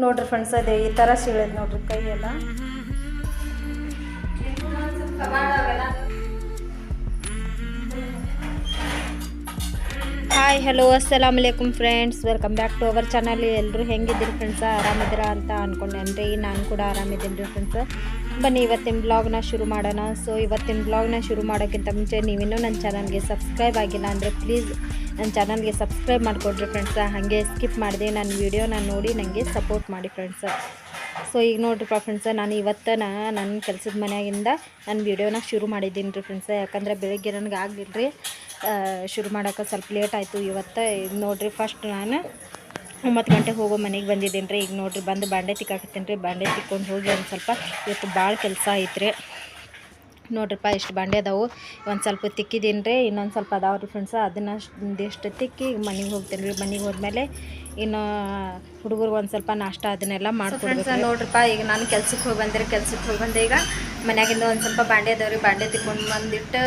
ನೋಡ್ರಿ ಫ್ರೆಂಡ್ಸ್, ಅದೇ ಈ ಥರ ಸೀಳದ್ ನೋಡ್ರಿ ಕೈ ಎಲ್ಲ. ಹಾಯ್ ಹಲೋ ಅಸ್ಸಲಾಮ್ ಅಲೈಕುಮ್ friends, welcome back to our channel. ಎಲ್ಲರೂ ಹೆಂಗಿದ್ದೀರಿ ಫ್ರೆಂಡ್ಸ? ಆರಾಮಿದ್ದೀರಾ ಅಂತ ಅಂದ್ಕೊಂಡೇನ್ರಿ. ನಾನು ಕೂಡ ಆರಾಮಿದ್ದೀನಿ ರೀ ಫ್ರೆಂಡ್ಸ್. ಬನ್ನಿ ಇವತ್ತಿನ ಬ್ಲಾಗ್ನ ಶುರು ಮಾಡೋಣ. ಸೊ ಇವತ್ತಿನ ಬ್ಲಾಗ್ನ ಶುರು ಮಾಡೋಕ್ಕಿಂತ ಮುಂಚೆ ನೀವಿನ್ನೂ ನನ್ನ ಚಾನಲ್ಗೆ ಸಬ್ಸ್ಕ್ರೈಬ್ ಆಗಿಲ್ಲ ಅಂದರೆ ಪ್ಲೀಸ್ ನನ್ನ ಚಾನಲ್ಗೆ ಸಬ್ಸ್ಕ್ರೈಬ್ ಮಾಡಿಕೊಡ್ರಿ ಫ್ರೆಂಡ್ಸ. ಹಾಗೆ ಸ್ಕಿಪ್ ಮಾಡಿದೆ ನನ್ನ ವೀಡಿಯೋನ ನೋಡಿ ನನಗೆ ಸಪೋರ್ಟ್ ಮಾಡಿ ಫ್ರೆಂಡ್ಸ. ಸೊ ಈಗ ನೋಡ್ರಿಪ್ಪ ಫ್ರೆಂಡ್ಸ, ನಾನು ಇವತ್ತು ನನ್ನ ಕೆಲಸದ ಮನೆಯಾಗಿಂದ ನನ್ನ ವೀಡಿಯೋನ ಶುರು ಮಾಡಿದ್ದೀನಿ ರೀ ಫ್ರೆಂಡ್ಸ. ಯಾಕಂದರೆ ಬೆಳಗ್ಗೆ ನನಗೆ ಆಗಲಿಲ್ಲ ರೀ ಶುರು ಮಾಡೋಕೆ, ಸ್ವಲ್ಪ ಲೇಟ್ ಆಯಿತು ಇವತ್ತು. ಈಗ ನೋಡಿರಿ, ಫಸ್ಟ್ ನಾನು 9 ಗಂಟೆಗೆ ಹೋಗೋ ಮನೆಗೆ ಬಂದಿದ್ದೀನಿ ರೀ. ಈಗ ನೋಡಿರಿ ಬಂದು ಬಾಂಡೆ ತಿಕ್ಕಾಕತ್ತೀನಿ ರೀ. ಬಾಂಡೆ ತಿಕ್ಕೊಂಡು ಹೋಗಿ ಒಂದು ಸ್ವಲ್ಪ ಇವತ್ತು ಭಾಳ ಕೆಲಸ ಐತ್ರಿ. ನೋಡ್ರಿಪ್ಪ ಇಷ್ಟು ಬಾಂಡೆ ಅದಾವು. ಒಂದು ಸ್ವಲ್ಪ ತಿಕ್ಕಿದ್ದೀನಿ ರೀ, ಇನ್ನೊಂದು ಸ್ವಲ್ಪ ಅದಾವೆ ರೀ ಫ್ರೆಂಡ್ಸ. ಅದನ್ನು ಒಂದಿಷ್ಟು ತಿಕ್ಕಿ ಮನೆಗೆ ಹೋಗ್ತೀನಿ ರೀ. ಮನೆಗೆ ಹೋದ್ಮೇಲೆ ಇನ್ನು ಹುಡುಗರು ಒಂದು ಸ್ವಲ್ಪ ನಾಷ್ಟ ಅದನ್ನೆಲ್ಲ ಮಾಡ್ಕೊಡ್ಬೇಕು. ನೋಡ್ರಿಪ್ಪ ಈಗ ನಾನು ಕೆಲ್ಸಕ್ಕೆ ಹೋಗಿ ಬಂದೆ. ಈಗ ಮನ್ಯಾಗಿಂದ ಒಂದು ಸ್ವಲ್ಪ ಬಾಂಡೆ ಅದಾವೆ ರೀ. ಬಾಂಡೆ ತಿಕ್ಕೊಂಡು ಬಂದಿಟ್ಟು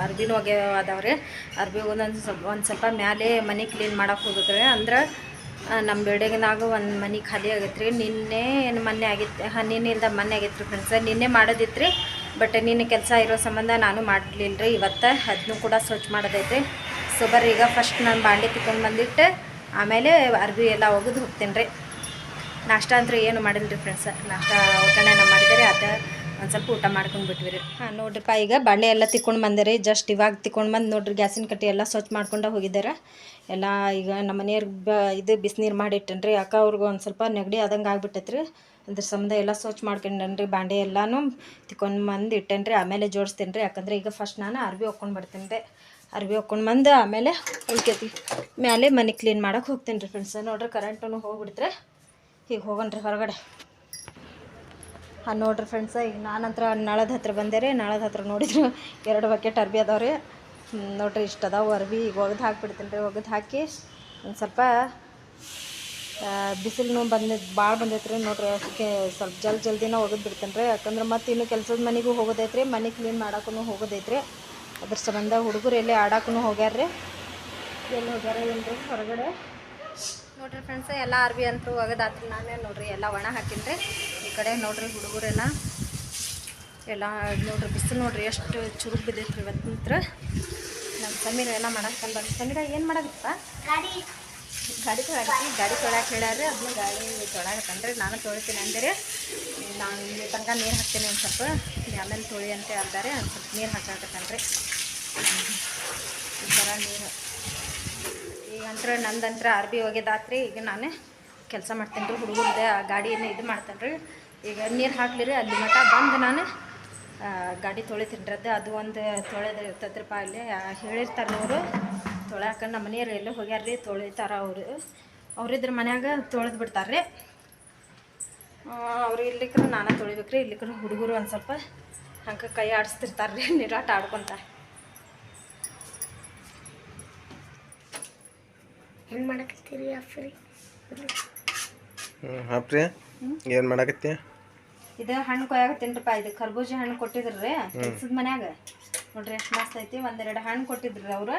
ಅರ್ಬಿನೂ ಒಗೆ ಅದಾವೆ ರೀ. ಅರ್ಬಿ ಒಂದು ಸ್ವಲ್ಪ ಮ್ಯಾಲೆ ಮನೆ ಕ್ಲೀನ್ ಮಾಡೋಕೆ ಹೋಗ್ಬೇಕು ರೀ. ಅಂದ್ರೆ ನಮ್ಮ ಬಿಲ್ಡಿಂಗ್ನಾಗ ಒಂದು ಮನೆ ಖಾಲಿ ಆಗೈತೆ ರೀ. ಮೊನ್ನೆ ಆಗಿತ್ತು, ನಿನ್ನೆಲ್ದ ಮೊನ್ನೆ ಆಗೈತೆ ರೀ ಫ್ರೆಂಡ್ಸ. ನಿನ್ನೆ ಮಾಡೋದಿತ್ತು ರೀ, ಬಟ್ ನಿನ್ನೆ ಕೆಲಸ ಇರೋ ಸಂಬಂಧ ನಾನು ಮಾಡಲಿಲ್ಲ ರೀ. ಇವತ್ತು ಅದನ್ನೂ ಕೂಡ ಸ್ವಚ್ಛ ಮಾಡೋದೈತೆ. ಸೊ ಬರ್ರಿ ಈಗ ಫಸ್ಟ್ ನಾನು ಬಾಂಡೆ ತಿಕ್ಕೊಂಡು ಬಂದಿಟ್ಟು ಆಮೇಲೆ ಅರ್ಬಿ ಎಲ್ಲ ಒಗೆದು ಹೋಗ್ತೇನೆ ರೀ. ನಾಷ್ಟ ಅಂತೂ ಏನು ಮಾಡಿಲ್ಲ ರೀ ಫ್ರೆಂಡ್ಸ. ನಾಷ್ಟ ಒಗ್ಗರಣೆ ಮಾಡಿದರೆ ಅದು ಒಂದು ಸ್ವಲ್ಪ ಊಟ ಮಾಡ್ಕೊಂಡು ಬಿಟ್ವಿ ರೀ. ನೋಡ್ರಿಪ್ಪ ಈಗ ಬಾಂಡೆ ಎಲ್ಲ ತಿಕ್ಕೊಂಡು ಬಂದೆ ರೀ. ಜಸ್ಟ್ ಇವಾಗ ತಿಕ್ಕೊಂಡು ಬಂದು ನೋಡ್ರಿ, ಗ್ಯಾಸಿನ ಕಟ್ಟಿ ಎಲ್ಲ ಸ್ವಚ್ಛ ಮಾಡ್ಕೊಂಡು ಹೋಗಿದ್ದಾರೆ ಎಲ್ಲ. ಈಗ ನಮ್ಮ ಮನೆಯವ್ರಿಗೆ ಇದು ಬಿಸಿನೀರು ಮಾಡಿಟ್ಟೇನೆ ರೀ. ಯಾಕೆ ಅವ್ರಿಗೆ ಒಂದು ಸ್ವಲ್ಪ ನೆಗಡಿ ಆದಂಗೆ ಆಗ್ಬಿಟ್ಟೈತೆ ರೀ. ಅದ್ರ ಸಂಬಂಧ ಎಲ್ಲ ಸ್ವಚ್ಛ ಮಾಡ್ಕೊಂಡೇನೆ ರೀ. ಬಾಂಡೆ ಎಲ್ಲನೂ ತಿಕ್ಕೊಂಡು ಬಂದು ಇಟ್ಟೇನೆ ರೀ. ಆಮೇಲೆ ಜೋಡಿಸ್ತೇನೆ ರೀ. ಯಾಕಂದರೆ ಈಗ ಫಸ್ಟ್ ನಾನು ಅರ್ಬಿ ಒಕ್ಕೊಂಡು ಬರ್ತೀನಿ ರೀ. ಅರ್ಬಿ ಒಕ್ಕೊಂಡು ಬಂದು ಆಮೇಲೆ ಉಳ್ಕೈತಿ ಮೇಲೆ ಮನೆ ಕ್ಲೀನ್ ಮಾಡೋಕೆ ಹೋಗ್ತೀನಿ ರೀ ಫ್ರೆಂಡ್ಸ್. ನೋಡ್ರಿ ಕರೆಂಟೂ ಹೋಗ್ಬಿಡ್ತ್ರೆ. ಈಗ ಹೋಗೋಣ ರೀ ಹೊರಗಡೆ. ನೋಡ್ರಿ ಫ್ರೆಂಡ್ಸ, ಈಗ ನಾನಂತರ ನಳದ ಹತ್ರ ಬಂದೆ ರೀ. ನಳದ ಹತ್ರ ನೋಡಿದ್ರು 2 ಬಕೆಟ್ ಅರ್ಬಿ ಅದಾವೆ ರೀ. ನೋಡ್ರಿ ಇಷ್ಟು ಅದಾವೆ ಅರ್ಬಿ. ಈಗ ಒಗೆದು ಹಾಕಿಬಿಡ್ತೀನಿ ರೀ. ಒಗೆದು ಹಾಕಿ ಒಂದು ಸ್ವಲ್ಪ ಬಿಸಿಲು ಭಾಳ ಬಂದೈತೆ ರೀ. ನೋಡ್ರಿ ಅದಕ್ಕೆ ಸ್ವಲ್ಪ ಜಲ್ದಿನ ಒಗೆದು ಬಿಡ್ತೇನೆ ರೀ. ಯಾಕಂದ್ರೆ ಮತ್ತೆ ಇನ್ನೂ ಕೆಲಸದ ಮನೆಗೂ ಹೋಗೋದೈತೆ ರೀ, ಮನೆ ಕ್ಲೀನ್ ಮಾಡೋಕ್ಕೂ ಹೋಗೋದೈತೆ ರೀ. ಅದ್ರ ಸಂಬಂಧ ಹುಡುಗರು ಎಲ್ಲಿ ಆಡೋಕ್ಕೂ ಹೋಗ್ಯಾರ ರೀ. ಎಲ್ಲಿ ಹೋಗ್ಯಾರ ಏನು ರೀ ಹೊರಗಡೆ. ನೋಡ್ರಿ ಫ್ರೆಂಡ್ಸ, ಎಲ್ಲ ಅರ್ಬಿ ಅಂತೂ ಒಗೆದಾತ್ರಿ. ನಾನೇ ನೋಡ್ರಿ ಎಲ್ಲ ಒಣ ಹಾಕೀನಿ ರೀ. ಈ ಕಡೆ ನೋಡ್ರಿ ಹುಡುಗರೆಲ್ಲ ಎಲ್ಲ ನೋಡ್ರಿ ಬಿಸಿಲು ನೋಡ್ರಿ ಎಷ್ಟು ಚುರುಕು ಬಿದ್ದೈತ್ರಿ ಇವತ್ತಂತ್ರ. ನಮ್ಮ ಸಮೀರ ಎಲ್ಲ ಮಾಡಕ್ಕೆ ಬಂದು. ಸಮೀರ ಏನು ಮಾಡಾಕತ್ತ? ಗಾಡಿ ತೊಳ್ಯಾಕೆ ಹೇಳ್ಯಾರ. ಅದನ್ನ ಗಾಡಿ ತೊಳ್ಯಾಕತ್ತನ್ರಿ. ನಾನು ತೊಳಿತೀನಿ ಅಂದರೆ ನಾನು ಇಲ್ಲಿ ತನಕ ನೀರು ಹಾಕ್ತೀನಿ ಒಂದು ಸ್ವಲ್ಪ, ಆಮೇಲೆ ತೊಳಿ ಅಂತ ಅಂತಾರೆ. ಒಂದು ಸ್ವಲ್ಪ ನೀರು ಹಾಕಾಕತ್ತನ್ರಿ. ಈ ಥರ ನೀರು ಈಗಂತ್ರ ನಂದಂತ್ರ ಅರ್ಬಿ ಒಗೆದಾತ್ರಿ. ಈಗ ನಾನು ಕೆಲಸ ಮಾಡ್ತೇನೆ ರೀ. ಹುಡುಗರ್ದೆ ಆ ಗಾಡಿಯನ್ನು ಇದು ಮಾಡ್ತೇನೆ ರೀ. ಈಗ ನೀರು ಹಾಕ್ಲಿರಿ ಅಲ್ಲಿ ಮಟ್ಟ ಬಂದು ನಾನು ಗಾಡಿ ತೊಳಿತೀನಿ ರೀ. ಅದು ಒಂದು ತೊಳೆದು ಇರ್ತದ್ರಪ್ಪ. ಅಲ್ಲಿ ಹೇಳಿರ್ತಾರೆ ಅವರು ತೊಳ್ಯಾಕ. ನಮ್ಮ ಮನೆಯವ್ರು ಎಲ್ಲೋ ಹೋಗ್ಯಾರ ರೀ, ತೊಳಿತಾರ ಅವ್ರಿದ್ರ ಮನ್ಯಾಗ ತೊಳೆದು ಬಿಡ್ತಾರೆ ರೀ. ಅವ್ರು ಇರ್ಲಿಕ್ಕೂ ನಾನು ತೊಳಿಬೇಕು ರೀ. ಇರ್ಲಿಕ್ಕೂ ಹುಡುಗರು ಒಂದು ಸ್ವಲ್ಪ ಹಂಗೆ ಕೈ ಆಡಿಸ್ತಿರ್ತಾರೆ ರೀ, ನೀರಾಟ ಆಡ್ಕೊತ. ಏನು ಮಾಡಕತ್ತೀರಿ ಅಫ್ರಿ? ಏನು ಮಾಡಕತ್ತಿ? ಇದು ಹಣ್ಣು ಕೊಯ್ಯಾಕತ್ತೀನಿರಪ್ಪ. ಇದು ಕರ್ಬೂಜಿ ಹಣ್ಣು ಕೊಟ್ಟಿದ್ರು ರೀ ಕೆಲ್ಸದ ಮನ್ಯಾಗ. ನೋಡ್ರಿ ಎಷ್ಟು ಮಸ್ತ್ ಐತಿ. 1-2 ಹಣ್ಣು ಕೊಟ್ಟಿದ್ರು ಅವರು.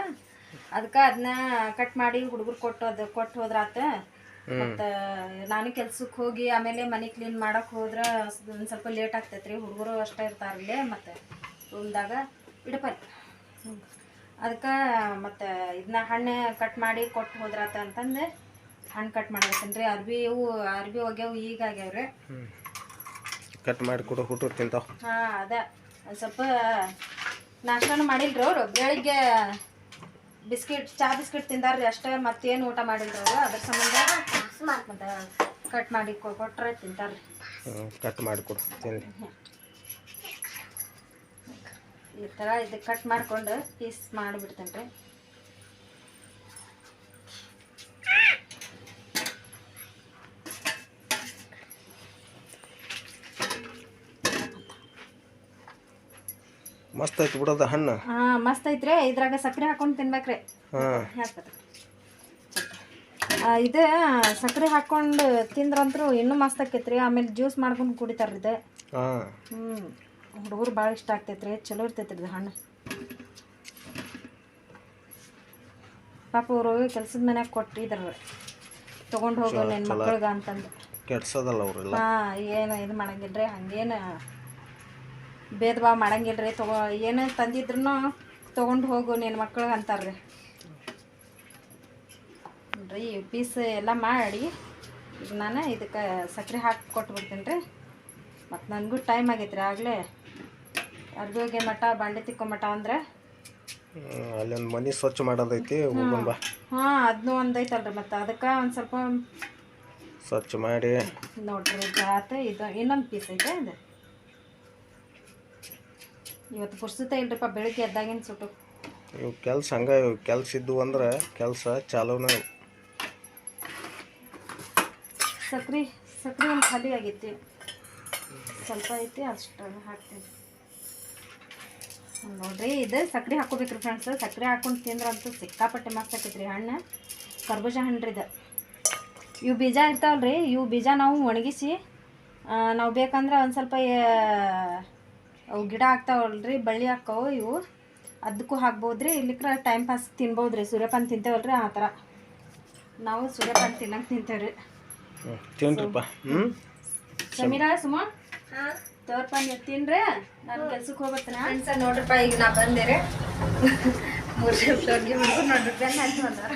ಅದಕ್ಕೆ ಅದನ್ನ ಕಟ್ ಮಾಡಿ ಹುಡುಗರು ಕೊಟ್ಟು ಹೋದ್ರಾತ. ಮತ್ತು ನಾನು ಕೆಲ್ಸಕ್ಕೆ ಹೋಗಿ ಆಮೇಲೆ ಮನೆ ಕ್ಲೀನ್ ಮಾಡೋಕೆ ಹೋದ್ರೆ ಒಂದು ಸ್ವಲ್ಪ ಲೇಟ್ ಆಗ್ತೈತೆ ರೀ. ಹುಡುಗರು ಅಷ್ಟೇ ಇರ್ತಾರಲ್ಲೇ ಮತ್ತು ರೂಮ್ದಾಗ ಇಡಪ್ಪ. ಅದಕ್ಕೆ ಮತ್ತು ಇದನ್ನ ಹಣ್ಣು ಕಟ್ ಮಾಡಿ ಕೊಟ್ಟು ಹೋದ್ರಾತ ಅಂತಂದು ಹಣ್ಣು ಕಟ್ ಮಾಡಿರ್ತೀನಿ ರೀ. ಅರ್ಬಿ ಒಗ್ಯಾವು ಈಗ ಆಗ್ಯಾವ್ರಿ. ಕಟ್ ಮಾಡಿ ಕೊಡು, ಹುಟ್ಟೂರು ತಿಂತಾವ. ಅದೇ ಒಂದು ಸ್ವಲ್ಪ ನಾಷ್ಟನೂ ಮಾಡಿಲ್ರಿ ಅವರು. ಬೆಳಿಗ್ಗೆ ಚಹಾ ಬಿಸ್ಕಿಟ್ ತಿಂದಾರ್ರಿ ಅಷ್ಟೇ, ಮತ್ತೇನು ಊಟ ಮಾಡಿಲ್ರಿ ಅವರು. ಅದ್ರ ಸಂಬಂಧ ಮತ್ತು ಕಟ್ ಮಾಡಿ ಕೊಟ್ಟರೆ ತಿಂತಾರ್ರಿ. ಕಟ್ ಮಾಡಿ ಕೊಡು ತಿನ್ನಿ. ಈ ಥರ ಇದು ಕಟ್ ಮಾಡ್ಕೊಂಡು ಪೀಸ್ ಮಾಡಿಬಿಡ್ತೇನೆ ರೀ. ಮಸ್ತ್ ಐತಿ ಬಿಡೋದ ಹಣ್ಣು. ಮಸ್ತ್ ಐತ್ರಿ. ಇದ್ರಾಗ ಸಕ್ಕರೆ ಹಾಕೊಂಡು ತಿನ್ಬೇಕ್ರಿ. ಇದು ಸಕ್ಕರೆ ಹಾಕೊಂಡು ತಿಂದ್ರಂತೂ ಇನ್ನೂ ಮಸ್ತ್ ಆಕೈತ್ರಿ. ಆಮೇಲೆ ಜ್ಯೂಸ್ ಮಾಡ್ಕೊಂಡು ಕುಡಿತಾರ್ರಿ ಇದು. ಹುಡುಗರು ಭಾಳ ಇಷ್ಟ ಆಗ್ತೈತ್ರಿ. ಚಲೋ ಇರ್ತೈತ್ರಿ ಇದು ಹಣ್ಣು. ಪಾಪ ಅವರು ಕೆಲಸದ ಮನ್ಯಾಗ ಕೊಟ್ಟಿದ್ರು ತೊಗೊಂಡು ಹೋಗೋ ನನ್ನ ಮಕ್ಳಿಗೆ ಅಂತಂದು. ಕೆಡ್ಸೋದಲ್ಲ ಅವರೆಲ್ಲ. ಹಾಂ, ಏನು ಇದು ಮಾಡಂಗಿಲ್ಲ ರೀ, ಹಂಗೇನು ಭೇದ ಭಾವ ಮಾಡಂಗಿಲ್ಲ ರೀ. ಏನು ತಂದಿದ್ರು ತೊಗೊಂಡು ಹೋಗು ನಿನ್ನ ಮಕ್ಳಿಗೆ ಅಂತಾರೆ ರೀ. ನೋಡ್ರಿ ಪೀಸ್ ಎಲ್ಲ ಮಾಡಿ ಈಗ ನಾನು ಇದಕ್ಕೆ ಸಕ್ಕರೆ ಹಾಕಿ ಕೊಟ್ಬಿಡ್ತೀನಿ ರೀ. ಮತ್ತು ನನಗೂ ಟೈಮ್ ಆಗೈತೆ ರೀ, ಆಗಲೇ ಅರ್ಬಿಗೆ ಮಠ ಬಾಂಡೆ ತಿಕ್ಕೋ ಮಠ ಅಂದ್ರೆ ಅಲ್ಲೊಂದು ಮನೆ ಸ್ವಚ್ಛ ಮಾಡೋದೈತಿ, ಹೋಗೋಣ ಬಾ. ಹಾಂ, ಅದನ್ನೂ ಒಂದೈತಲ್ರಿ, ಮತ್ತು ಅದಕ್ಕೆ ಒಂದು ಸ್ವಲ್ಪ ಸ್ವಚ್ಛ ಮಾಡಿ ನೋಡ್ರಿ ಜಾತ ಇದು ಇನ್ನೊಂದು ಪೀಸ್ ಐತೆ ಇದು. ಇವತ್ತು ಪುರ್ಸುತ್ತೆ ಇಲ್ರಿಪ್ಪ, ಬೆಳಿಗ್ಗೆ ಎದ್ದಾಗಿನ ಸುಟ್ಟು ಇವು ಕೆಲಸ ಹಂಗೆ, ಇವು ಕೆಲಸ ಇದ್ದು ಅಂದ್ರೆ ಕೆಲಸ ಚಾಲೂನ. ಸಕ್ರೆ ಒಂದು ಖಾಲಿ ಆಗೈತಿ, ಸ್ವಲ್ಪ ಐತಿ, ಅಷ್ಟು ಹಾಕ್ತೀನಿ ನೋಡ್ರಿ. ಇದು ಸಕ್ರೆ ಹಾಕೋಬೇಕ್ರಿ ಫ್ರೆಂಡ್ಸ್. ಸಕ್ರೆ ಹಾಕೊಂಡು ತಿಂದ್ರೆ ಅಂತೂ ಸಿಕ್ಕಾಪಟ್ಟೆ ಮಸ್ತ್ ಆಕೈತಿ ರೀ. ಹಣ್ಣು ಕರ್ಬೂಜ ಹಣ್ಣು ರೀ ಇದು. ಇವು ಬೀಜ ಇರ್ತಾವಲ್ರಿ, ಇವು ಬೀಜ ನಾವು ಒಣಗಿಸಿ ನಾವು ಬೇಕಂದ್ರೆ ಒಂದು ಸ್ವಲ್ಪ ಅವು ಗಿಡ ಆಗ್ತಾವಲ್ರಿ, ಬಳ್ಳಿ ಹಾಕವು ಇವು, ಅದಕ್ಕೂ ಹಾಕ್ಬೋದು ರೀ. ಇಲ್ಲಿಕ್ರ ಟೈಮ್ ಪಾಸ್ ತಿನ್ಬೋದು ರೀ. ಸೂರ್ಯಪಾನ ತಿಂತೇವಲ್ರಿ, ಆ ಥರ ನಾವು ಸೂರ್ಯಪಾನ ತಿನ್ನಂಗೆ ತಿಂತೇವೆ ರೀ. ತಿನ್ರಿಪ್ಪ. ಸಮೀರಾ ಸುಮ್ಮ ತೋರ್ಪ ನೀವು ತಿನ್ರಿ, ನಾನು ಕೆಲ್ಸಕ್ಕೆ ಹೋಗ್ಬರ್ತೀನಿ. ಫ್ರೆಂಡ್ಸ ನೋಡ್ರಿಪ್ಪ, ಈಗ ನಾ ಬಂದೆ ರೀ 3ನೇ ಫ್ಲೋರ್ಗೆ ಹುಡುಗರು ನೋಡ್ರಿ ಬೆನ್ನ ಅಂತ ಬಂದಾರ.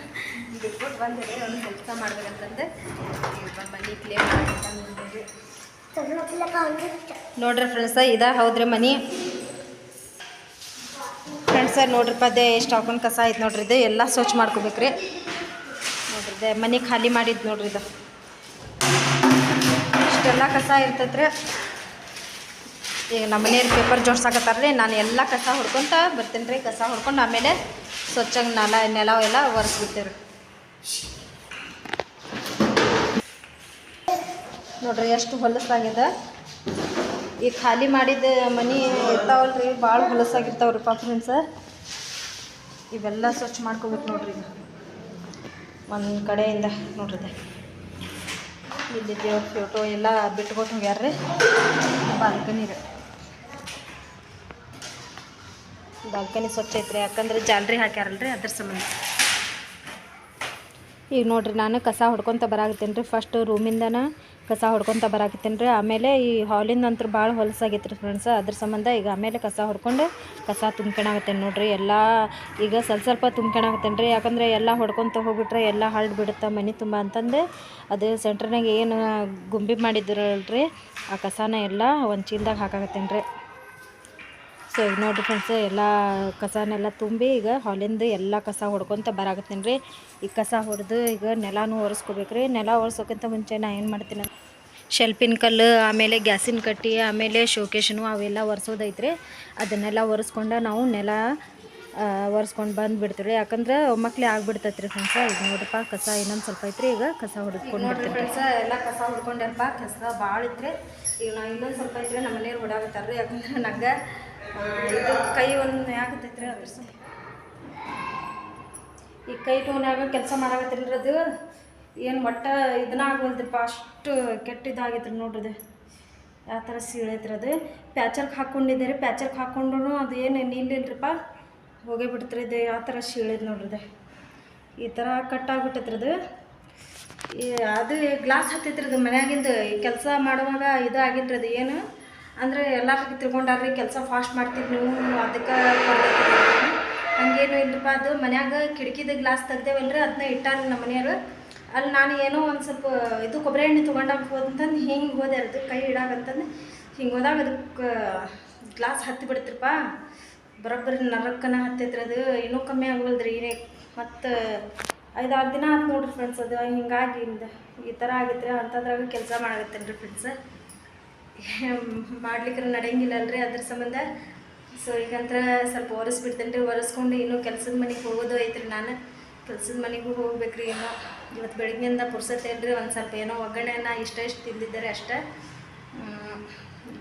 ಬಿಟ್ಬಿಟ್ಟು ಬಂದೆ ರೀ, ಒಂದು ಕೆಲಸ ಮಾಡ್ಬೇಕಂತಂದು ಮನೆ ಕ್ಲೀನ್ ಮಾಡ್ಬೇಕಂದ್ರೆ ನೋಡ್ರಿ ಫ್ರೆಂಡ್ಸ. ಹೌದ್ರಿ ಮನೆ ಫ್ರೆಂಡ್ಸ. ನೋಡ್ರಿಪ್ಪ, ಅದೇ ಎಷ್ಟು ಹಾಕೊಂಡು ಕಸ ಆಯ್ತು ನೋಡ್ರಿ. ಇದು ಎಲ್ಲ ಸ್ವಚ್ಛ ಮಾಡ್ಕೋಬೇಕ್ರಿ. ನೋಡ್ರಿ ಮನೆ ಖಾಲಿ ಮಾಡಿದ್ದು ನೋಡ್ರಿ. ಇದು ಇಷ್ಟೆಲ್ಲ ಕಸ ಇರ್ತೈತ್ರಿ. ಈಗ ನಮ್ಮ ಮನೆಯವ್ರು ಪೇಪರ್ ಜೋಡ್ಸಾಕತ್ತಾರ್ರಿ, ನಾನು ಎಲ್ಲ ಕಸ ಹೊಡ್ಕೊತ ಬರ್ತೀನಿ ರೀ. ಕಸ ಹೊಡ್ಕೊಂಡು ಆಮೇಲೆ ಸ್ವಚ್ಛಗೆ ನೆಲ ಎಲ್ಲ ಒರೆಸ್ಬಿಡ್ತೀವಿ. ನೋಡ್ರಿ ಎಷ್ಟು ಹೊಲಸಾಗ್ಯದ. ಈಗ ಖಾಲಿ ಮಾಡಿದ ಮನೆ ಇರ್ತಾವಲ್ರಿ, ಭಾಳ ಹೊಲಸಾಗಿರ್ತಾವ್ರಿಪ್ಪ ಫ್ರೆಂಡ್ಸ. ಇವೆಲ್ಲ ಸ್ವಚ್ಛ ಮಾಡ್ಕೋಬೇಕು ನೋಡ್ರಿ. ಒಂದು ಕಡೆಯಿಂದ ನೋಡ್ರಿ, ಇಲ್ಲಿ ದೇವ್ರ ಫೋಟೋ ಎಲ್ಲ ಬಿಟ್ಕೊಟ್ಟು ಹೋಗ್ಯಾರ್ರಿ. ಬಾಲ್ಕನಿ ಸ್ವಚ್ಛ ಐತ್ರಿ, ಯಾಕಂದ್ರೆ ಜಾಲ್ರಿ ಹಾಕ್ಯಾರಲ್ರಿ, ಅದ್ರ ಸಂಬಂಧ. ಈಗ ನೋಡ್ರಿ, ನಾನು ಕಸ ಹೊಡ್ಕೊತ ಬರಾಕತ್ತೇನೆ ರೀ. ಫಸ್ಟ್ ರೂಮಿಂದನ ಕಸ ಹೊಡ್ಕೊತ ಬರಾಕತ್ತೇನೆ ರೀ. ಆಮೇಲೆ ಈ ಹಾಲಿಂದ ಅಂತೂ ಭಾಳ ಹೊಲಸಾಗೈತೆ ರೀ ಫ್ರೆಂಡ್ಸ. ಅದ್ರ ಸಂಬಂಧ ಈಗ ಆಮೇಲೆ ಕಸ ಹೊಡ್ಕೊಂಡು ಕಸ ತುಂಬ್ಕೊಳಕತ್ತೇನೆ ನೋಡ್ರಿ. ಎಲ್ಲ ಈಗ ಸ್ವಲ್ಪ ತುಂಬ್ಕೊಳಕತ್ತೇನೆ ರೀ. ಯಾಕಂದರೆ ಎಲ್ಲ ಹೊಡ್ಕೊತ ಹೋಗ್ಬಿಟ್ರೆ ಎಲ್ಲ ಹರಡು ಬಿಡುತ್ತೆ ಮನೆ ತುಂಬ ಅಂತಂದು ಅದು ಸೆಂಟ್ರ್ನಾಗ ಏನು ಗುಂಬಿ ಮಾಡಿದ್ರಲ್ರಿ, ಆ ಕಸನ ಎಲ್ಲ ಒಂದು ಚೀಲದಾಗ ಹಾಕಾಕತ್ತೇನೆ ರೀ. ಸೊ ಈಗ ನೋಡಿರಿ ಫ್ರೆಂಡ್ಸ್, ಎಲ್ಲ ಕಸನೆಲ್ಲ ತುಂಬಿ ಈಗ ಹಾಲಿಂದ ಎಲ್ಲ ಕಸ ಹೊಡ್ಕೊತ ಬರಾಕತ್ತೇನೆ ರೀ. ಈ ಕಸ ಹೊಡೆದು ಈಗ ನೆಲನೂ ಒರೆಸ್ಕೋಬೇಕು ರೀ. ನೆಲ ಒರೆಸೋಕ್ಕಿಂತ ಮುಂಚೆ ನಾ ಏನು ಮಾಡ್ತೀನಿ, ಶೆಲ್ಪಿನ ಕಲ್ಲು, ಆಮೇಲೆ ಗ್ಯಾಸಿನ ಕಟ್ಟಿ, ಆಮೇಲೆ ಶೋಕೇಶನು ಅವೆಲ್ಲ ಒರೆಸೋದೈತ್ರಿ. ಅದನ್ನೆಲ್ಲ ಒರೆಸ್ಕೊಂಡು ನಾವು ನೆಲ ಒರೆಸ್ಕೊಂಡು ಬಂದುಬಿಡ್ತೀವಿ ರೀ. ಯಾಕಂದ್ರೆ ಮಕ್ಕಳೇ ಆಗಿಬಿಡ್ತೈತೆ ರೀ ಫ್ರೆಂಡ್ಸ. ಈಗ ನೋಡಿರಪ್ಪ, ಕಸ ಇನ್ನೊಂದು ಸ್ವಲ್ಪ ಐತ್ರಿ. ಈಗ ಕಸ ಹೊಡೆದ್ಕೊಂಡು ಬಿಡ್ತೀವಿ ಫ್ರೆಂಡ್ಸ. ಎಲ್ಲ ಕಸ ಹೊಡ್ಕೊಂಡ್ರಪ್ಪ, ಕಸ ಭಾಳ ಇತ್ತು. ಈಗ ನಾವು ಇನ್ನೊಂದು ಸ್ವಲ್ಪ ಐತ್ರಿ, ನಮ್ಮ ಮನೆಯವ್ರು ಹೊಡಾಕತ್ತಾರೆ ರೀ. ಯಾಕಂದ್ರೆ ನಂಗೆ ಇದು ಕೈ ಒಂದು ಆಗತ್ತೈತ್ರಿ, ಅದ್ರ ಸಹ ಈ ಕೈ ಟೋನ್ಯಾಗ ಕೆಲಸ ಮಾಡಾಕತ್ತೀರಿ. ಅದು ಏನು ಒಟ್ಟು ಇದನ್ನ ಆಗೋಲ್ದ್ರಿಪ್ಪ, ಅಷ್ಟು ಕೆಟ್ಟಿದ್ದಾಗೈತ್ರಿ ನೋಡ್ರಿ. ಯಾವ ಥರ ಸೀಳೈತ್ರಿ. ಅದು ಪ್ಯಾಚರ್ಗೆ ಹಾಕ್ಕೊಂಡಿದ್ದೆ ರೀ. ಪ್ಯಾಚರ್ಗೆ ಹಾಕ್ಕೊಂಡ್ರು ಅದು ಏನು ನಿಲ್ಲಿಲ್ರಿಪ್ಪ, ಹೋಗೇ ಬಿಡ್ತ್ರಿ. ಇದು ಯಾವ ಥರ ಸೀಳೈತೆ ನೋಡ್ರಿ. ಈ ಥರ ಕಟ್ಟಾಗ್ಬಿಟ್ಟೈತ್ರಿ. ಅದು ಗ್ಲಾಸ್ ಹತ್ತೈತ್ರಿ. ಅದು ಮನ್ಯಾಗಿಂದು ಕೆಲಸ ಮಾಡುವಾಗ ಇದು ಆಗಿಲ್ರಿ. ಅದು ಏನು ಅಂದರೆ ಎಲ್ಲರಿಗೆ ತಿಳ್ಕೊಂಡಾರ್ರಿ, ಕೆಲಸ ಫಾಸ್ಟ್ ಮಾಡ್ತೀರಿ ನೀವು, ಅದಕ್ಕೆ ಹಂಗೇನು ಇಲ್ಲಪ್ಪ. ಅದು ಮನ್ಯಾಗ ಕಿಟಕಿದ ಗ್ಲಾಸ್ ತೆಗ್ದೇವಲ್ರಿ, ಅದನ್ನ ಇಟ್ಟಾರ ನಮ್ಮ ಮನೆಯವರು. ಅಲ್ಲಿ ನಾನು ಏನೋ ಒಂದು ಸ್ವಲ್ಪ ಇದು ಕೊಬ್ಬರಿ ಎಣ್ಣೆ ತೊಗೊಂಡಾಗ ಹೋದಂತಂದು ಹಿಂಗೆ ಹೋದೆ, ಅದು ಕೈ ಇಡಾಗಂತಂದು ಹಿಂಗೆ ಹೋದಾಗ ಅದಕ್ಕೆ ಗ್ಲಾಸ್ ಹತ್ತಿ ಬಿಡ್ತಿರಪ್ಪ, ಬರೋಬ್ಬರಿ ನರಕ್ಕನ ಹತ್ತೈತ್ರಿ. ಅದು ಇನ್ನೂ ಕಮ್ಮಿ ಆಗೋಲ್ದ್ರಿ. ಮತ್ತು 5-6 ದಿನ ಆಯ್ತು ನೋಡ್ರಿ ಫ್ರೆಂಡ್ಸ್. ಅದು ಹಿಂಗಾಗಿ ಈ ಥರ ಆಗೈತ್ರಿ. ಅಂಥದ್ರಾಗ ಕೆಲಸ ಮಾಡಾಕತ್ತೇನೆ ರೀ ಫ್ರೆಂಡ್ಸ್. ಮಾಡ್ಲಿಕ್ಕೆ ನಡೆಯಂಗಿಲ್ಲಲ್ರಿ, ಅದ್ರ ಸಂಬಂಧ. ಸೊ ಈಗಂತ್ರ ಸ್ವಲ್ಪ ಒರೆಸ್ಬಿಡ್ತೇನೆ ರೀ. ಒರೆಸ್ಕೊಂಡು ಇನ್ನೂ ಕೆಲಸದ ಮನೆಗೆ ಹೋಗೋದು ಐತ್ರಿ. ನಾನು ಕೆಲಸದ ಮನೆಗೂ ಹೋಗ್ಬೇಕ್ರಿ. ಏನೋ ಇವತ್ತು ಬೆಳಗ್ಗೆಯಿಂದ ಪುರ್ಸತ್ತೇನ್ರಿ. ಒಂದು ಸ್ವಲ್ಪ ಏನೋ ಒಗ್ಗರಣೆನ ಇಷ್ಟ ತಿಂದಿದ್ದಾರೆ ಅಷ್ಟೇ.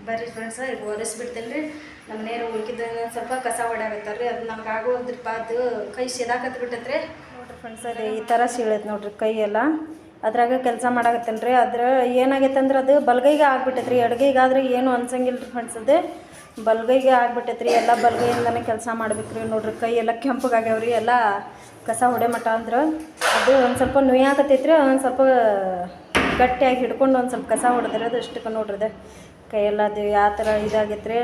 ಬರ್ರಿ ಫ್ರೆಂಡ್ಸ, ಈಗ ಒರೆಸ್ಬಿಡ್ತೇನೆ ರೀ. ನಮ್ಮ ನೇರ ಉಳ್ಕಿದ್ದ ಸ್ವಲ್ಪ ಕಸ ಹೊಡಾಕತ್ತಾರೆ ರೀ. ಅದು ನಮ್ಗೆ ಆಗೋದ್ರಿಪ್ಪ, ಅದು ಕೈ ಸೀದಾಕತ್ ಬಿಟ್ಟೈತ್ರಿ ನೋಡ್ರಿ ಫ್ರೆಂಡ್ಸ್. ಅದು ಈ ಥರ ಸೀಳೈತೆ ನೋಡ್ರಿ ಕೈ ಎಲ್ಲ. ಅದ್ರಾಗ ಕೆಲಸ ಮಾಡಾಕತ್ತೇನೆ ರೀ. ಅದ್ರ ಏನಾಗೈತೆ ಅಂದ್ರೆ ಅದು ಬಲ್ಗೈಗೆ ಆಗ್ಬಿಟ್ಟೈತೆ ರೀ. ಎಡಗೈಗಾದ್ರೆ ಏನು ಅನ್ಸಂಗಿಲ್ಲ ರೀ ಫ್ರೆಂಡ್ಸ್. ಅದು ಬಲ್ಗೈಗೆ ಆಗ್ಬಿಟ್ಟೈತೆ ರೀ. ಎಲ್ಲ ಬಲ್ಗೈಯಿಂದನೇ ಕೆಲಸ ಮಾಡ್ಬೇಕ್ರಿ ನೋಡ್ರಿ. ಕೈ ಎಲ್ಲ ಕೆಂಪಗಾಗ್ಯಾವ್ರಿ, ಎಲ್ಲ ಕಸ ಹೊಡೆ ಮಟ್ಟ ಅಂದ್ರೆ. ಅದು ಒಂದು ಸ್ವಲ್ಪ ನುಯ್ಯಾಕತ್ತೈತ್ರಿ. ಒಂದು ಸ್ವಲ್ಪ ಗಟ್ಟಿಯಾಗಿ ಹಿಡ್ಕೊಂಡು ಒಂದು ಸ್ವಲ್ಪ ಕಸ ಹೊಡೆದ್ರೆ ಅದು ಅಷ್ಟಕ್ಕೆ ನೋಡ್ರಿ ಕೈಯೆಲ್ಲ ಅದು ಯಾವ ಥರ ಇದಾಗೈತೆ ರೀ.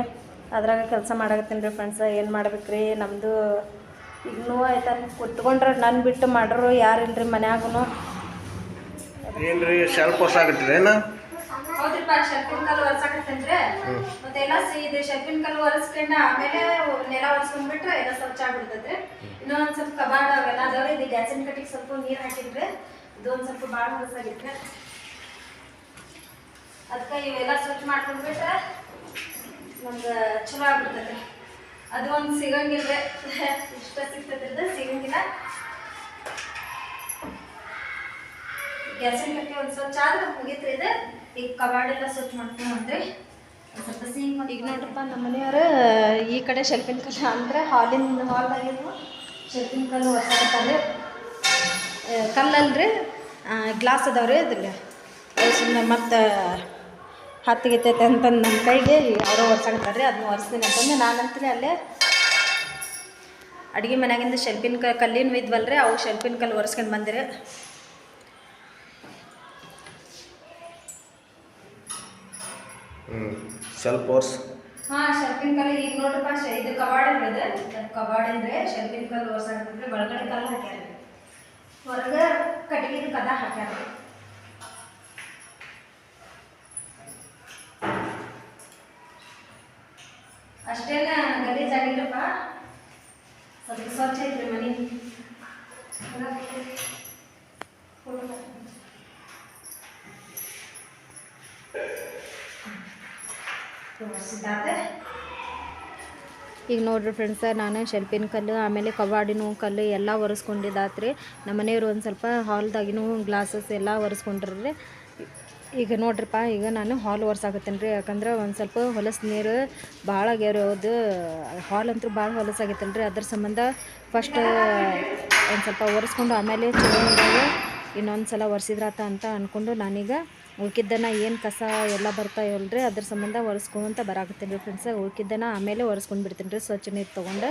ಅದ್ರಾಗ ಕೆಲಸ ಮಾಡಾಕತ್ತೀನಿ ರೀ ಫ್ರೆಂಡ್ಸ. ಏನು ಮಾಡ್ಬೇಕು ರೀ, ನಮ್ಮದು ಈಗ ನೋವು ಆಯ್ತಾ, ಕುತ್ಕೊಂಡ್ರೆ ನನ್ನ ಬಿಟ್ಟು ಮಾಡ್ರು ಯಾರಿಲ್ರಿ ಮನ್ಯಾಗೂ. ಏನು ರೀ ಸ್ವಲ್ಪ ಹೊಸ ಆಗತ್ತಿರೇನು? ಹೌದ್ರಿಪ್ಪ, ಶೆಲ್ಪಿನ ಕಲ್ಲು ಒರೆಸಾಕತ್ತೇನ್ರಿ. ಮತ್ತೆ ಎಲ್ಲ ಇದು ಶೆಲ್ಪಿನ ಕಲ್ಲು ಒರೆಸ್ಕೊಂಡು ಆಮೇಲೆ ನೆಲ ಒರೆಸ್ಕೊಂಡ್ಬಿಟ್ರೆ ಎಲ್ಲ ಸ್ವಚ್ಛ ಆಗ್ಬಿಡ್ತೈತ್ರಿ. ಇನ್ನೊಂದು ಸ್ವಲ್ಪ ಕಬಾಡ್ ಅವೆಲ್ಲ ಅದಾವ್ರಿ. ಇದು ಗ್ಯಾಸಿನ ಕಟ್ಟಿಗೆ ಸ್ವಲ್ಪ ನೀರು ಹಾಕಿದ್ರಿ, ಇದು ಒಂದು ಸ್ವಲ್ಪ ಭಾಳ ಹೊಲಸಾಗಿತ್ತು. ಅದಕ್ಕೆ ಇವೆಲ್ಲ ಸ್ವಚ್ಛ ಮಾಡ್ಕೊಂಡ್ಬಿಟ್ರೆ ನಮ್ಗೆ ಚಲೋ ಆಗ್ಬಿಡ್ತೈತಿ. ಅದು ಒಂದು ಸಿಗಂಗಿಲ್ಲ ಇಷ್ಟ ಸಿಗ್ತೈತ್ರಿ, ಸಿಗಂಗಿಲ್ಲ. ಗ್ಯಾಸಿನ ಕಟ್ಟಿ ಒಂದು ಸ್ವಚ್ಛ ಆದ್ರೆ ಮುಗೀತ್ರಿ ಇದು. ಈಗ ಕಬಾಡೆಲ್ಲ ಸ್ವಚ್ಛ ಮಾಡ್ಕೊಂಡ್ರಿ ಸ್ವಲ್ಪ ಸಿಂಗ್. ಈಗ ನೋಡ್ರಪ್ಪ, ನಮ್ಮ ಮನೆಯವರು ಈ ಕಡೆ ಶೆಲ್ಪಿನ ಕಲ್ಲು ಅಂದರೆ ಹಾಲ್ದಾಗಿದ್ವು ಶೆಲ್ಪಿನ ಕಲ್ಲು ಹೊಸಾಕತ್ತಂದ್ರೆ ಕಲ್ಲಲ್ರಿ, ಗ್ಲಾಸ್ ಅದಾವ್ರಿ ಅದ್ರಲ್ಲಿ. ಸುಮ್ಮನೆ ಮತ್ತು ಹತ್ತಿಗೆತೈತೆ ಅಂತಂದು ನನ್ನ ಕೈಗೆ ಯಾರೋ ಒರ್ಸಾಕತ್ತಾರೆ ರೀ. ಅದನ್ನ ಒರೆಸ್ತೀನಿ ಅಂತಂದು ನಾನಂತಲೇ ಅಲ್ಲೇ ಅಡುಗೆ ಮನ್ಯಾಗಿಂದ ಶೆಲ್ಪಿನ ಕಲ್ಲಿನ ಇದ್ವಲ್ರಿ, ಅವು ಶೆಲ್ಪಿನ ಕಲ್ಲು ಒರೆಸ್ಕೊಂಡು ಬಂದಿರಿ. ಸ್ವಲ್ಪ ವರ್ಷ ಹಾಂ, ಶೆಲ್ಪಿನ ಕಲ್ಲು ಈಗ ನೋಡ್ರಪ್ಪ, ಇದು ಕಬಾಡ್ ಇದೆ. ಕಬಾಡಿಂದ್ರೆ ಶೆಲ್ಪಿನ ಕಲ್ಲು ಒರೆಸಾಕತ್ತಂದ್ರೆ ಒಳಗಡೆ ಕಲ್ಲು ಹಾಕ್ಯಾರ, ಹೊರಗೆ ಕಟ್ಟಿಗೆ ಕದ ಹಾಕ್ಯಾರ. ಅಷ್ಟೇನ ಗಲೀಜಾಗಿಲ್ಲಪ್ಪ, ಸ್ವಲ್ಪ ಸ್ವಚ್ಛ ಐತ್ರಿ ಮನೆ. ಈಗ ನೋಡ್ರಿ ಫ್ರೆಂಡ್ಸ, ನಾನು ಶೆಲ್ಪಿನ ಕಲ್ಲು ಆಮೇಲೆ ಕಬಾಡಿನೂ ಕಲ್ಲು ಎಲ್ಲ ಒರೆಸ್ಕೊಂಡಿದ್ದಾತ್ರಿ. ನಮ್ಮ ಮನೆಯವರು ಒಂದು ಸ್ವಲ್ಪ ಹಾಲ್ದಾಗಿನೂ ಗ್ಲಾಸಸ್ ಎಲ್ಲ ಒರೆಸ್ಕೊಂಡ್ರಿ. ಈಗ ನೋಡ್ರಿಪ್ಪ, ಈಗ ನಾನು ಹಾಲ್ ಒರೆಸಾಕತ್ತೇನೆ ರೀ. ಯಾಕಂದ್ರೆ ಒಂದು ಸ್ವಲ್ಪ ಹೊಲಸು ನೀರು ಭಾಳ ಆಗ್ಯಾವ್ರಿ. ಹೌದು, ಹಾಲ್ ಅಂತೂ ಭಾಳ ಹೊಲಸಾಗೈತಲ್ಲ ರೀ. ಅದ್ರ ಸಂಬಂಧ ಫಸ್ಟ್ ಒಂದು ಸ್ವಲ್ಪ ಒರೆಸ್ಕೊಂಡು ಆಮೇಲೆ ಚಲೋ ನೀರಾಗ ಇನ್ನೊಂದು ಸಲ ಒರೆಸಿದ್ರಾತ ಅಂತ ಅಂದ್ಕೊಂಡು ನಾನೀಗ ಉಳ್ಕಿದ್ದನ್ನು ಏನು ಕಸ ಎಲ್ಲ ಬರ್ತಾವಲ್ರಿ ಅದ್ರ ಸಂಬಂಧ ಒರೆಸ್ಕೊಂತ ಬರಾಕತ್ತೀನಿ ರೀ ಫ್ರೆಂಡ್ಸ. ಉಳ್ಕಿದ್ದನ್ನು ಆಮೇಲೆ ಒರೆಸ್ಕೊಂಡು ಬಿಡ್ತೀನಿ ರೀ ಸ್ವಚ್ಛ ನೀರು ತೊಗೊಂಡು.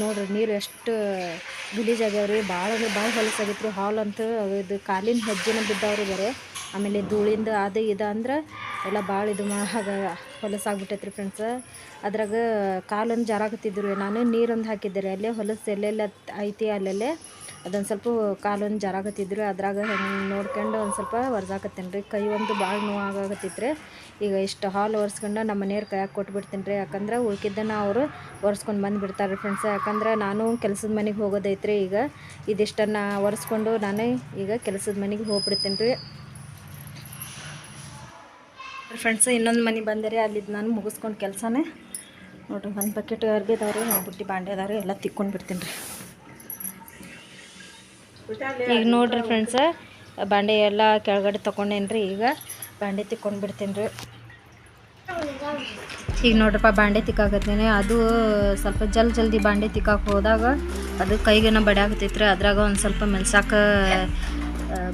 ನೋಡಿರಿ ನೀರು ಎಷ್ಟು ಗಲೀಜಾಗ್ಯಾವ್ರಿ, ಭಾಳ ಅಂದ್ರೆ ಭಾಳ ಹೊಲಸಾಗೈತೆ ರೀ. ಹಾಲ್ ಅಂತೂ ಇದು ಕಾಲಿನ ಹೆಜ್ಜೆನ ಬಿದ್ದಾವ್ರಿ ಬರೀ. ಆಮೇಲೆ ಧೂಳಿಂದ ಅದು ಇದು ಅಂದ್ರೆ ಎಲ್ಲ ಭಾಳ ಇದು ಹೊಲಸಾಗ್ಬಿಟ್ಟೈತೆ ರೀ ಫ್ರೆಂಡ್ಸ. ಅದ್ರಾಗ ಕಾಲೊಂದು ಜಾರಾಕತ್ತಿದ್ರು ರೀ. ನಾನು ನೀರೊಂದು ಹಾಕಿದ್ದೆ ರೀ, ಅಲ್ಲೇ ಹೊಲಸು ಎಲ್ಲೆಲ್ಲ ಐತಿ ಅಲ್ಲಲ್ಲೇ ಅದೊಂದು ಸ್ವಲ್ಪ ಕಾಲೊಂದು ಜಾರಾಕತ್ತಿದ್ರು. ಅದ್ರಾಗ ಹೆಂಗೆ ನೋಡ್ಕೊಂಡು ಒಂದು ಸ್ವಲ್ಪ ಒರೆಸಾಕತ್ತೇನೆ ರೀ. ಕೈ ಒಂದು ಭಾಳ ನೋವಾಗತ್ತಿತ್ತು ರೀ. ಈಗ ಇಷ್ಟು ಹಾಲು ಒರೆಸ್ಕೊಂಡು ನಮ್ಮ ಮನೆಯವ್ರ ಕೈಯಾಗ ಕೊಟ್ಬಿಡ್ತೀನಿ ರೀ. ಯಾಕಂದ್ರೆ ಉಳ್ಕಿದ್ದನ್ನು ಅವರು ಒರೆಸ್ಕೊಂಡು ಬಂದುಬಿಡ್ತಾರೆ ರೀ ಫ್ರೆಂಡ್ಸ. ಯಾಕಂದ್ರೆ ನಾನು ಕೆಲಸದ ಮನೆಗೆ ಹೋಗೋದೈತ್ರಿ. ಈಗ ಇದಿಷ್ಟನ್ನು ಒರೆಸ್ಕೊಂಡು ನಾನು ಈಗ ಕೆಲಸದ ಮನೆಗೆ ಹೋಗ್ಬಿಡ್ತೀನಿ ರೀ ಫ್ರೆಂಡ್ಸ್. ಇನ್ನೊಂದು ಮನೆ ಬಂದೆ ರೀ, ಅಲ್ಲಿದ್ದು ನಾನು ಮುಗಿಸ್ಕೊಂಡು ಕೆಲಸನೇ ನೋಡಿರಿ. ಒಂದು ಬಕೆಟ್ ಅರ್ಬಿ ಅದಾವ್ರಿ, ಬುಟ್ಟಿ ಬಾಂಡೆ ಅದಾವ್ರಿ, ಎಲ್ಲ ತಿಕ್ಕೊಂಡು ಬಿಡ್ತೀನಿ ರೀ. ಈಗ ನೋಡಿರಿ ಫ್ರೆಂಡ್ಸ, ಬಾಂಡೆ ಎಲ್ಲ ಕೆಳಗಡೆ ತೊಗೊಂಡೇನಿ ರೀ. ಈಗ ಬಾಂಡೆ ತಿಕ್ಕೊಂಡು ಬಿಡ್ತೀನಿ ರೀ. ಈಗ ನೋಡ್ರಪ್ಪ, ಬಾಂಡೆ ತಿಕ್ಕಾಕತ್ತೀನಿ. ಅದು ಸ್ವಲ್ಪ ಜಲ್ದಿ ಬಾಂಡೆ ತಿಕ್ಕಾಕ ಹೋದಾಗ ಅದು ಕೈಗೇನ ಬಡಿ ಆಗತೈತ್ರಿ. ಅದ್ರಾಗ ಒಂದು ಸ್ವಲ್ಪ ಮೆಲ್ಸಾಕ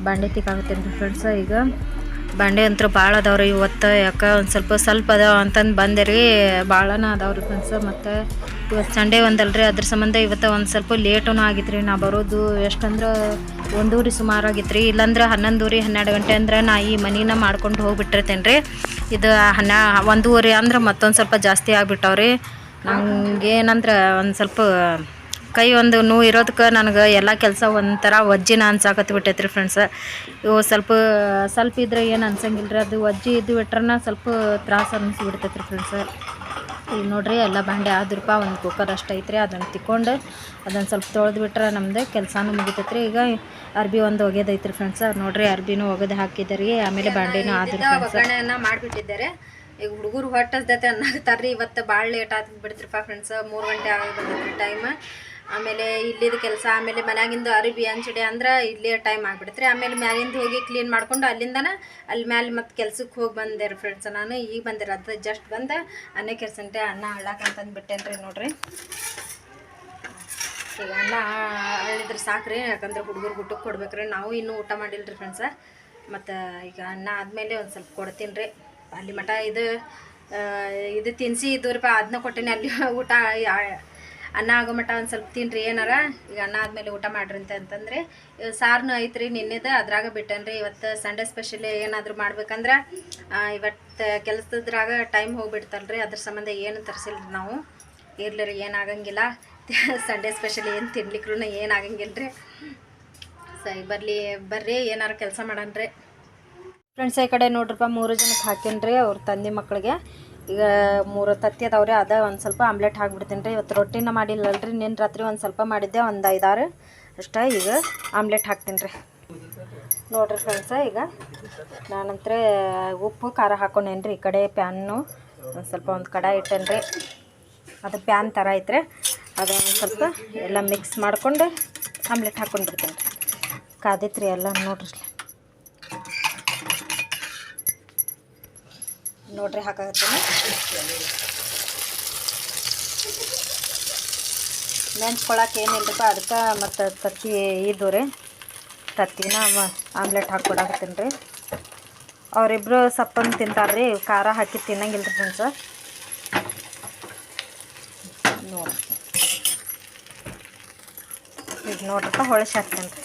ಬಾಂಡೆ ತಿಕ್ಕಾಕತ್ತೀನಿ ರೀ ಫ್ರೆಂಡ್ಸ. ಈಗ ಬಾಂಡೆ ಅಂತೂ ಭಾಳ ಅದಾವ್ರಿ ಇವತ್ತು. ಯಾಕೆ ಒಂದು ಸ್ವಲ್ಪ ಅದಾವ ಅಂತಂದು ಬಂದೆ ರೀ, ಭಾಳನ ಅದಾವ್ರಿ ಫ್ರೆಂಡ್ಸ. ಮತ್ತು ಇವತ್ತು ಸಂಡೇ ಒಂದಲ್ರಿ, ಅದ್ರ ಸಂಬಂಧ ಇವತ್ತು ಒಂದು ಸ್ವಲ್ಪ ಲೇಟೂ ಆಗಿತ್ತು ರೀ. ನಾ ಬರೋದು ಎಷ್ಟಂದ್ರೆ 1 ಸುಮಾರು ಆಗಿತ್ತು ರೀ. ಇಲ್ಲಾಂದ್ರೆ 11 12 ಗಂಟೆ ಅಂದ್ರೆ ನಾ ಈ ಮನಿನ ಮಾಡ್ಕೊಂಡು ಹೋಗಿಬಿಟ್ಟಿರ್ತೇನೆ ರೀ. ಇದು 1:30 ಅಂದ್ರೆ ಮತ್ತೊಂದು ಸ್ವಲ್ಪ ಜಾಸ್ತಿ ಆಗಿಬಿಟ್ಟವ್ರಿ. ನನಗೇನಂದ್ರೆ ಒಂದು ಸ್ವಲ್ಪ ಕೈ ಒಂದು ನೋವು ಇರೋದಕ್ಕೆ ನನಗೆ ಎಲ್ಲ ಕೆಲಸ ಒಂಥರ ವಜ್ಜಿನ ಅನ್ಸಾಕತ್ಬಿಟ್ಟೈತೆ ರೀ ಫ್ರೆಂಡ್ಸ. ಇವು ಸ್ವಲ್ಪ ಇದ್ರೆ ಏನು ಅನ್ಸಂಗಿಲ್ಲ ರೀ. ಅದು ವಜ್ಜಿ ಇದ್ದು ಬಿಟ್ರನ ಸ್ವಲ್ಪ ತ್ರಾಸ ಅನಿಸ್ಬಿಡ್ತೈತೆ ರೀ ಫ್ರೆಂಡ್ಸ. ಈಗ ನೋಡಿರಿ, ಎಲ್ಲ ಬಾಂಡೆ ಆದ್ರಪ್ಪ, ಒಂದು ಕುಕ್ಕರ್ ಅಷ್ಟು ಐತ್ರಿ. ಅದನ್ನು ತಿಕ್ಕೊಂಡು ಅದನ್ನು ಸ್ವಲ್ಪ ತೊಳೆದು ಬಿಟ್ರೆ ನಮ್ಮದು ಕೆಲಸನೂ ಮುಗಿತೈತೆ ರೀ. ಈಗ ಅರ್ಬಿ ಒಂದು ಒಗೆದೈತ್ರಿ ಫ್ರೆಂಡ್ಸ. ನೋಡಿರಿ, ಅರ್ಬಿನೂ ಒಗೆದು ಹಾಕಿದ್ದಾರೆ. ಆಮೇಲೆ ಬಾಂಡೆನೂ ಆದ್ರಿ ಫ್ರೆಂಡ್ಸ. ಒಗ್ಗರಣೆಯನ್ನು ಮಾಡಿಬಿಟ್ಟಿದ್ದಾರೆ. ಈಗ ಹುಡುಗರು ಹೊಟ್ಟಸ್ದೈತೆ ಅನ್ನಕತ್ತಾರೆ ರೀ. ಇವತ್ತು ಭಾಳ ಲೇಟ್ ಆಗ್ಬಿಡ್ತ್ರಿಪ್ಪ ಫ್ರೆಂಡ್ಸ. 3 ಗಂಟೆ ಆಗಿ ಬಂದೈತ್ರಿ ಟೈಮ್. ಆಮೇಲೆ ಇಲ್ಲಿದ್ದು ಕೆಲಸ, ಆಮೇಲೆ ಮನ್ಯಾಗಿಂದು ಅರಿಬಿ ಹಂಚಡಿ ಅಂದ್ರೆ ಇಲ್ಲೇ ಟೈಮ್ ಆಗಿಬಿಡುತ್ತೆ ರೀ. ಆಮೇಲೆ ಮ್ಯಾಲಿಂದ ಹೋಗಿ ಕ್ಲೀನ್ ಮಾಡ್ಕೊಂಡು ಅಲ್ಲಿಂದನ ಅಲ್ಲಿ ಮ್ಯಾಲೆ ಮತ್ತು ಕೆಲ್ಸಕ್ಕೆ ಹೋಗಿ ಬಂದೆ ರೀ ಫ್ರೆಂಡ್ಸ್. ನಾನು ಈಗ ಬಂದೆ, ಅದು ಜಸ್ಟ್ ಬಂದು ಅನ್ನ ಕೆಲ್ಸಂತೆ ಅನ್ನ ಹಳ್ಳಾಕಂತಂದು ಬಿಟ್ಟೇನೆ ರೀ. ನೋಡಿರಿ, ಈಗ ಅನ್ನ ಅಳ್ಳಿದ್ರೆ ಸಾಕ್ರಿ, ಯಾಕಂದ್ರೆ ಹುಡುಗರು ಊಟಕ್ಕೆ ಕೊಡ್ಬೇಕ್ರಿ. ನಾವು ಇನ್ನೂ ಊಟ ಮಾಡಿಲ್ಲ ರೀ ಫ್ರೆಂಡ್ಸ. ಮತ್ತು ಈಗ ಅನ್ನ ಆದಮೇಲೆ ಒಂದು ಸ್ವಲ್ಪ ಕೊಡ್ತೀನಿ ರೀ. ಅಲ್ಲಿ ಮಟ ಇದು ತಿನ್ನಿಸಿ ಇದ್ದೂರಿಪ್ಪ, ಅದನ್ನ ಕೊಟ್ಟೇನೆ. ಅಲ್ಲಿ ಊಟ ಅನ್ನ ಆಗೋ ಮಟ್ಟ ಒಂದು ಸ್ವಲ್ಪ ತಿನ್ನಿರಿ ಏನಾರ, ಈಗ ಅನ್ನ ಆದಮೇಲೆ ಊಟ ಮಾಡ್ರಿ ಅಂತಂದರೆ ಸಾರನು ಐತ್ರಿ ನಿನ್ನೆದು, ಅದ್ರಾಗ ಬಿಟ್ಟೇನ್ರಿ. ಇವತ್ತು ಸಂಡೇ ಸ್ಪೆಷಲಿ ಏನಾದರೂ ಮಾಡ್ಬೇಕಂದ್ರೆ ಇವತ್ತು ಕೆಲಸದ್ರಾಗ ಟೈಮ್ ಹೋಗ್ಬಿಡ್ತಲ್ರಿ, ಅದ್ರ ಸಂಬಂಧ ಏನು ತರಿಸಿಲ್ಲ ನಾವು. ಇರ್ಲಿ ರೀ, ಏನಾಗಂಗಿಲ್ಲ. ಸಂಡೇ ಸ್ಪೆಷಲಿ ಏನು ತಿನ್ಲಿಕ್ರೂ ಏನು ಆಗಂಗಿಲ್ಲ ರೀ. ಸರಿ ಬರ್ರಿ ಏನಾರು ಕೆಲಸ ಮಾಡಣ್ರಿ ಫ್ರೆಂಡ್ಸ್. ಈ ಕಡೆ ನೋಡ್ರಪ್ಪ 3 ಜನಕ್ಕೆ ಹಾಕೀನಿ ಅವ್ರ ತಂದೆ ಮಕ್ಕಳಿಗೆ. ಈಗ 3 ತತ್ತಿ ಅದಾವ್ರಿ, ಅದ ಒಂದು ಸ್ವಲ್ಪ ಆಮ್ಲೆಟ್ ಹಾಕ್ಬಿಡ್ತೀನಿ ರೀ. ಇವತ್ತು ರೊಟ್ಟಿನ ಮಾಡಿಲ್ಲಲ್ರಿ, ನಿನ್ನೆ ರಾತ್ರಿ ಒಂದು ಸ್ವಲ್ಪ ಮಾಡಿದ್ದೆ, ಒಂದು 5-6 ಅಷ್ಟೇ. ಈಗ ಆಮ್ಲೆಟ್ ಹಾಕ್ತೀನಿ ರೀ. ನೋಡಿರಿ ಫ್ರೆಂಡ್ಸ, ಈಗ ನಾನಂತರ ಉಪ್ಪು ಖಾರ ಹಾಕೊಂಡೇನಿ ರೀ. ಈ ಕಡೆ ಪ್ಯಾನ್ನು ಒಂದು ಸ್ವಲ್ಪ ಒಂದು ಕಡಾಯಿ ಇಟ್ಟೇನಿ ರೀ, ಅದು ಪ್ಯಾನ್ ಥರ ಐತ್ರಿ. ಅದನ್ನು ಸ್ವಲ್ಪ ಎಲ್ಲ ಮಿಕ್ಸ್ ಮಾಡ್ಕೊಂಡು ಆಮ್ಲೆಟ್ ಹಾಕ್ಕೊಂಡು ಬಿಡ್ತೀನಿ ರೀ. ಕಾದೈತ್ರಿ ಎಲ್ಲ ನೋಡ್ರಿ ಹಾಕಾಗತ್ತೀನಿ. ನೆನ್ಸ್ಕೊಳಕ್ಕೆ ಏನಿಲ್ಲರಿಪ್ಪ, ಅದಕ್ಕೆ ಮತ್ತು ತತ್ತಿ ಇದು ರೀ, ತತ್ತಿನ ಆಮ್ಲೆಟ್ ಹಾಕ್ಕೊಡಾಕತ್ತೀನಿ ರೀ. ಅವರಿಬ್ಬರು ಸಪ್ಪನ್ನು ತಿಂತಾರೆ ರೀ, ಖಾರ ಹಾಕಿ ತಿನ್ನಂಗಿಲ್ಲ ರೀ ಫ್ರೆಂಡ್ಸ. ನೋಡಿ ಈಗ ನೋಡ್ರಪ್ಪ ಹೊಳಸಿ ಹಾಕ್ತೇನೆ ರೀ.